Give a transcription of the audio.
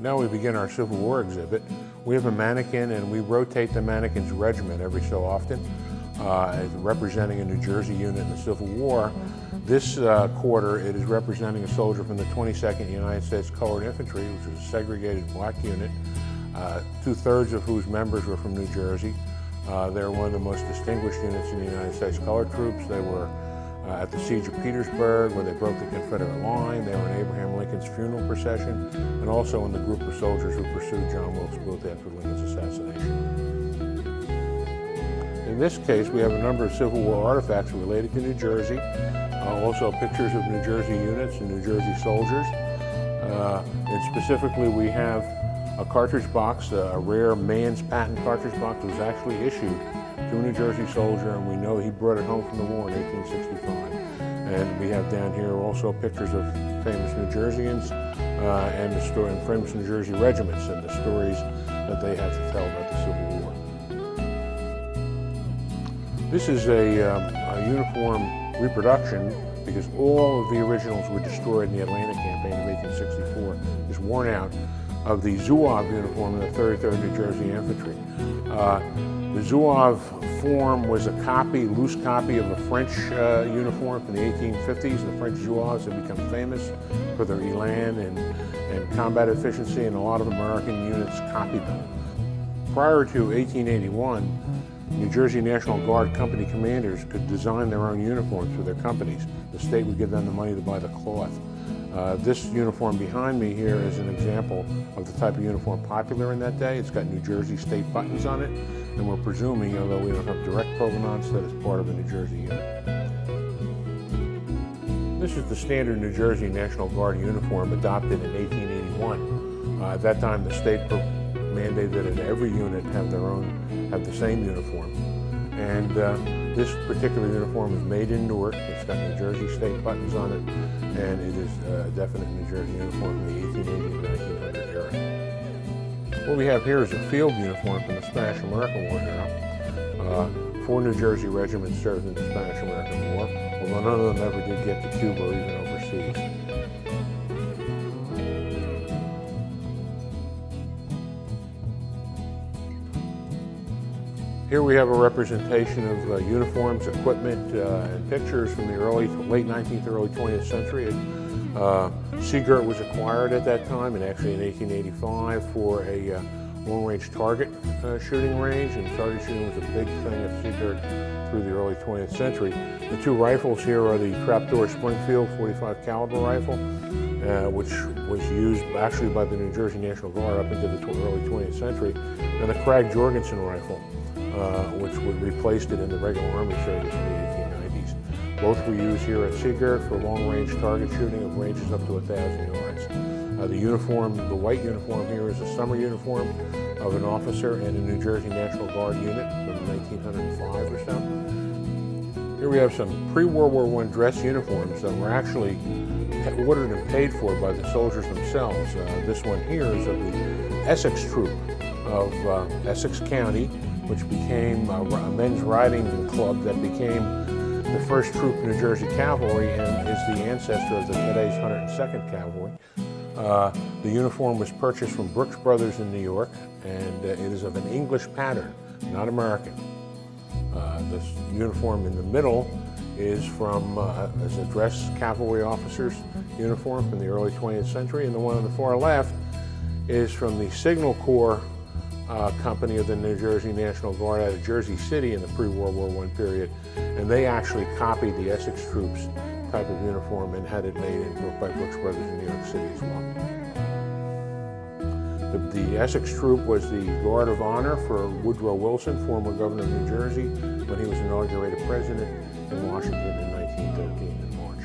Now we begin our Civil War exhibit. We have a mannequin and we rotate the mannequin's regiment every so often, representing a New Jersey unit in the Civil War. This quarter it is representing a soldier from the 22nd United States Colored Infantry, which was a segregated black unit, 2/3 of whose members were from New Jersey. They were one of the most distinguished units in the United States Colored Troops. They were at the Siege of Petersburg, where they broke the Confederate line. They were in Abraham Lincoln's funeral procession, and also in the group of soldiers who pursued John Wilkes Booth after Lincoln's assassination. In this case, we have a number of Civil War artifacts related to New Jersey, also pictures of New Jersey units and New Jersey soldiers. And specifically, we have a cartridge box, a rare man's patent cartridge box that was actually issued to a New Jersey soldier, and we know he brought it home from the war in 1865. And we have down here also pictures of famous New Jerseyans and the story and famous New Jersey regiments and the stories that they have to tell about the Civil War. This is a uniform reproduction, because all of the originals were destroyed in the Atlanta campaign of 1864, is worn out, of the Zouave uniform of the 33rd New Jersey Infantry. The Zouave form was a loose copy of a French uniform from the 1850s. The French Zouaves had become famous for their elan and combat efficiency, and a lot of American units copied them. Prior to 1881, New Jersey National Guard company commanders could design their own uniforms for their companies. The state would give them the money to buy the cloth. This uniform behind me here is an example of the type of uniform popular in that day. It's got New Jersey state buttons on it, and we're presuming, although we don't have direct provenance, that it's part of a New Jersey unit. This is the standard New Jersey National Guard uniform adopted in 1881. At that time, the state mandated that every unit have the same uniform. And this particular uniform is made in Newark. It's got New Jersey state buttons on it, and it is a definite New Jersey uniform from the 1880 to 1900 era. What we have here is a field uniform from the Spanish-American War era. 4 New Jersey regiments served in the Spanish-American War, although none of them ever did get to Cuba or even overseas. Here we have a representation of uniforms, equipment, and pictures from the late 19th, early 20th century. Seagirt was acquired at that time, and actually in 1885 for a long-range target shooting range, and target shooting was a big thing at Seagirt through the early 20th century. The 2 rifles here are the trapdoor Springfield .45 caliber rifle, which was used actually by the New Jersey National Guard up into the early 20th century, and the Krag Jorgensen rifle, which replaced it in the regular Army service in the 1890s. Both were used here at Seagirt for long-range target shooting of ranges up to 1,000 yards. The white uniform here is a summer uniform of an officer in a New Jersey National Guard unit from 1905 or so. Here we have some pre-World War I dress uniforms that were actually ordered and paid for by the soldiers themselves. This one here is of the Essex Troop of Essex County, which became a men's riding club that became the first troop in New Jersey Cavalry and is the ancestor of today's 102nd Cavalry. The uniform was purchased from Brooks Brothers in New York, and it is of an English pattern, not American. This uniform in the middle is a dress cavalry officer's uniform from the early 20th century, and the one on the far left is from the Signal Corps company of the New Jersey National Guard out of Jersey City in the pre-World War I period, and they actually copied the Essex Troops type of uniform and had it made by Brooks Brothers in New York City as well. The Essex Troop was the Guard of Honor for Woodrow Wilson, former governor of New Jersey, when he was inaugurated president in Washington in 1913 in March.